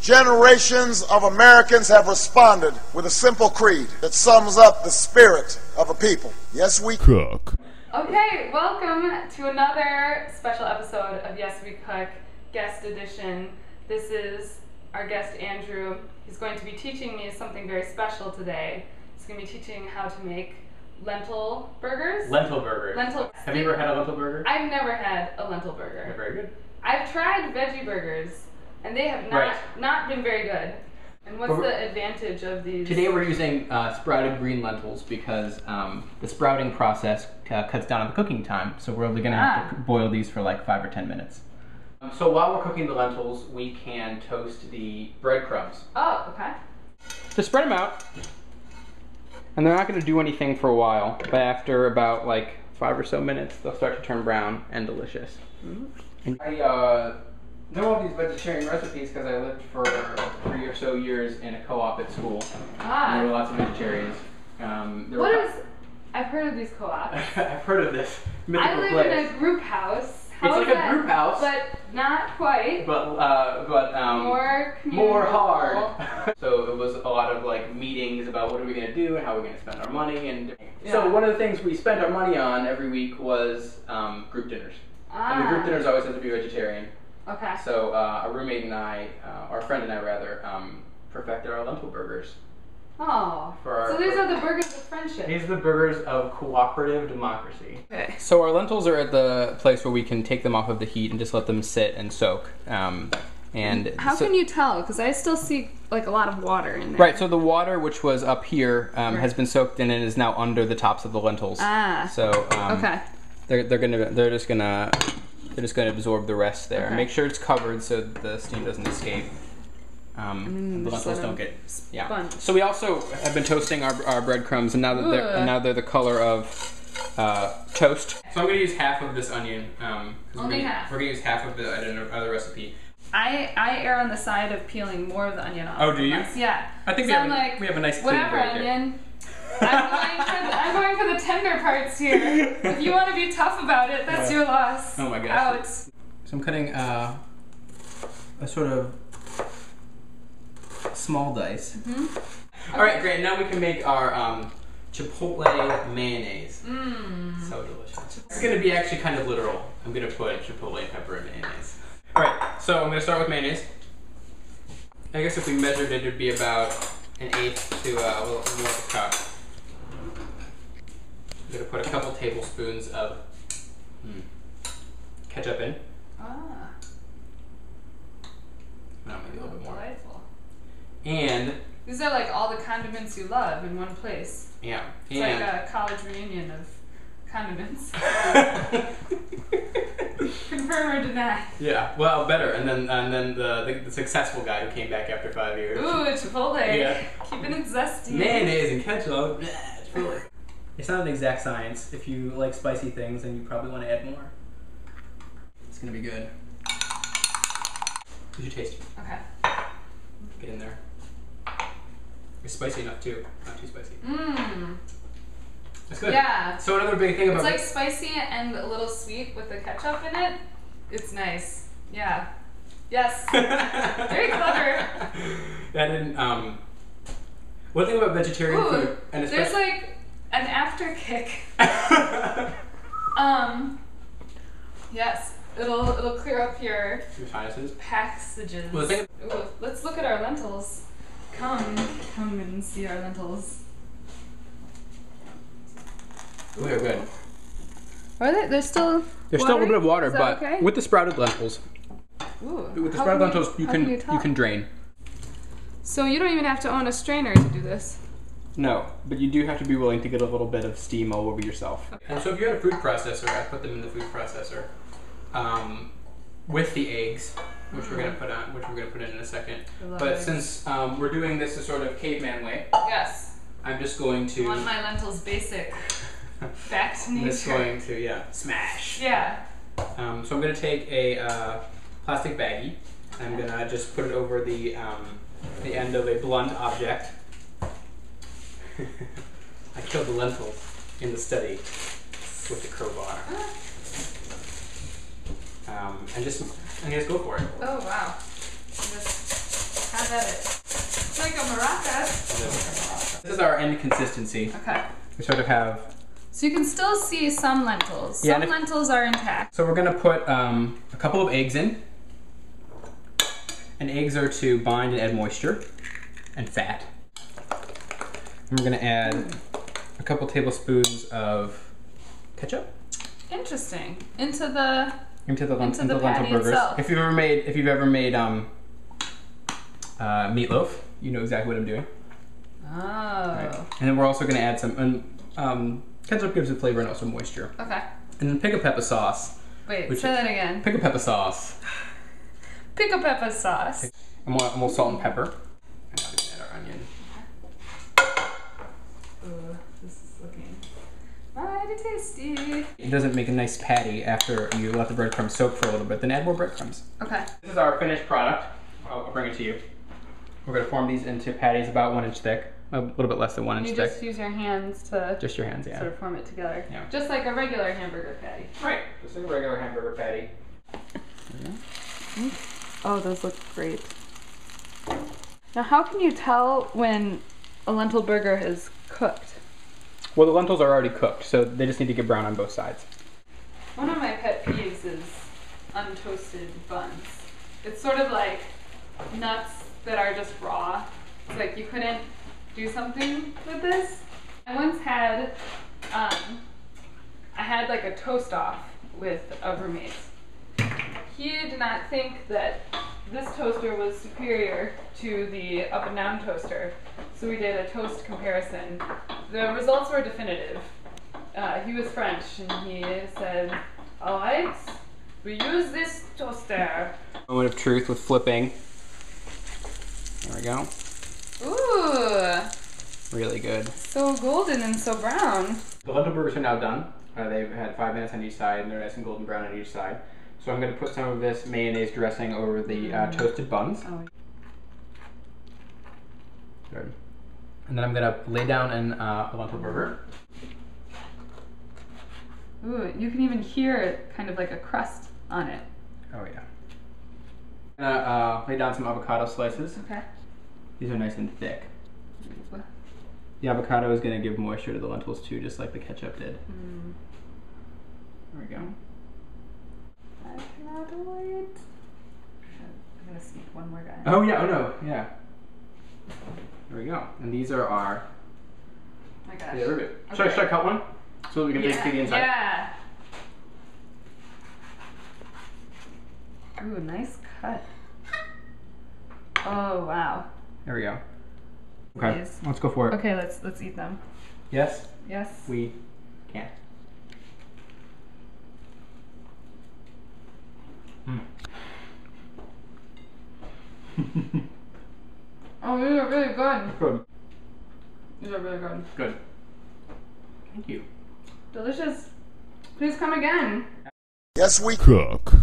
Generations of Americans have responded with a simple creed that sums up the spirit of a people. Yes, we cook. Okay, welcome to another special episode of Yes, We Cook, guest edition. This is our guest, Andrew. He's going to be teaching me something very special today. He's going to be teaching how to make lentil burgers. Lentil burgers. Have you ever had a lentil burger? I've never had a lentil burger. They're very good. I've tried veggie burgers, and they have not been very good. And what's the advantage of these? Today we're using sprouted green lentils because the sprouting process cuts down on the cooking time. So we're only going to have to boil these for like 5 or 10 minutes. So while we're cooking the lentils, we can toast the breadcrumbs. Oh, okay. So spread them out. And they're not going to do anything for a while, but after about like 5 or so minutes, they'll start to turn brown and delicious. Mm-hmm. I know all these vegetarian recipes because I lived for 3 or so years in a co-op at school. There were lots of vegetarians. I've heard of these co-ops. I've heard of this mythical place. I live in a group house. It's like a group house, but not quite. But more hard. So it was a lot of like meetings about what are we going to do and how we're going to spend our money. And so one of the things we spent our money on every week was group dinners. And the group dinners always have to be vegetarian. Okay. So our roommate and I, our friend and I rather, perfected our lentil burgers. Oh, so these are the burgers of friendship. These are the burgers of cooperative democracy. Okay. So our lentils are at the place where we can take them off of the heat and just let them sit and soak. And how can you tell? Because I still see like a lot of water in there. Right. So the water, which was up here, has been soaked in and is now under the tops of the lentils. So okay. They're just gonna absorb the rest there. Okay. Make sure it's covered so the steam doesn't escape. The lentils don't get sponge. So we also have been toasting our breadcrumbs, and now they're the color of toast. So I'm gonna use half of this onion. Only half. We're gonna use half of the other recipe. I err on the side of peeling more of the onion off. Oh, do you? Yeah. I think we have a nice whatever onion. I'm going for the tender parts here. If you want to be tough about it, that's your loss. Oh my gosh. Out. So I'm cutting a sort of small dice. Mm-hmm. All right, great. Now we can make our Chipotle Mayonnaise. So delicious. It's going to be actually kind of literal. I'm going to put Chipotle pepper in mayonnaise. All right, so I'm going to start with mayonnaise. I guess if we measured it, it would be about 1/8 to a little more of a cup. I'm going to put a couple tablespoons of ketchup in. No, maybe a little bit more. Delightful. And these are like all the condiments you love in one place. Yeah. It's like a college reunion of condiments. Confirm or deny? Yeah. Well, better. And then the successful guy who came back after 5 years. Ooh, Chipotle. Yeah. Keeping it zesty. Mayonnaise and ketchup. Chipotle. It's not an exact science. If you like spicy things, then you probably want to add more. It's gonna be good. Did you taste it? Okay. Get in there. It's spicy enough too. Not too spicy. It's good. Yeah. So another big thing about it's like spicy and a little sweet with the ketchup in it. It's nice. Yeah. Yes. Very clever. One thing about vegetarian food, and there's like an after kick. Yes. It'll clear up your sinuses. Passages. Well, ooh, let's look at our lentils. Come and see our lentils. Ooh, they're good. Are they? There's still a little bit of water, but okay? with the sprouted lentils. Ooh. With the sprouted lentils, you can drain. So you don't even have to own a strainer to do this. No, but you do have to be willing to get a little bit of steam all over yourself. Okay. And so if you had a food processor, I put them in the food processor with the eggs, which we're gonna put in a second. But since we're doing this the sort of caveman way, yes, I'm just going to. I want my lentils basic. Back to nature. I'm just going to smash. Yeah. So I'm gonna take a plastic baggie. I'm gonna just put it over the end of a blunt object. I killed the lentils in the study with the crowbar. And just go for it. Oh wow! Just that is. It's like a maracas. This is our end consistency. Okay. We sort of have... So you can still see some lentils. Yeah, Some lentils are intact. So we're going to put a couple of eggs in. And eggs are to bind and add moisture and fat. And we're going to add a couple tablespoons of ketchup. Interesting. Into the lentil patty burgers. itself. If you've ever made meatloaf, you know exactly what I'm doing. Oh. Right. And then we're also going to add some ketchup gives it flavor and also moisture. Okay. And then pico pepper sauce. Wait, say that again. Pico pepper sauce. Pico pepper sauce. And more salt and pepper. And now we can add our onion. Ooh, this is looking mighty tasty. It doesn't make a nice patty after you let the breadcrumbs soak for a little bit. Then add more breadcrumbs. Okay. This is our finished product. I'll bring it to you. We're going to form these into patties about 1 inch thick. A little bit less than 1 inch thick. You just use your hands to just your hands, yeah. sort of form it together. Yeah. Just like a regular hamburger patty. Right. Just like a regular hamburger patty. Oh, those look great. Now, how can you tell when a lentil burger is cooked? Well, the lentils are already cooked, so they just need to get brown on both sides. One of my pet peeves is untoasted buns. It's sort of like nuts that are just raw. It's like you couldn't do something with this. I once had, I had like a toast off with a roommate. He did not think that this toaster was superior to the up and down toaster, so we did a toast comparison. The results were definitive. He was French, and he said, "All right, we use this toaster." Moment of truth with flipping. There we go. Ooh, Really good. so golden and so brown. The lentil burgers are now done. They've had 5 minutes on each side, and they're nice and golden brown on each side. So I'm going to put some of this mayonnaise dressing over the toasted buns. Oh. Good. And then I'm going to lay down in a lentil burger. Ooh, you can even hear kind of like a crust on it. Oh yeah. I'm going to lay down some avocado slices. Okay. These are nice and thick. The avocado is going to give moisture to the lentils too, just like the ketchup did. Mm. There we go. I cannot wait. I'm gonna sneak one more guy. Oh yeah, oh no, yeah. There we go. And these are our... Oh my gosh. Yeah, they're good. Okay. Should I cut one? So we can take the inside? Yeah. Ooh, nice cut. Oh wow. There we go. Okay, Please. let's go for it. Okay, let's eat them. Yes? Yes. We can. Oh, these are really good. Good. These are really good. Good. Thank you. Delicious. Please come again. Yes, we Cook.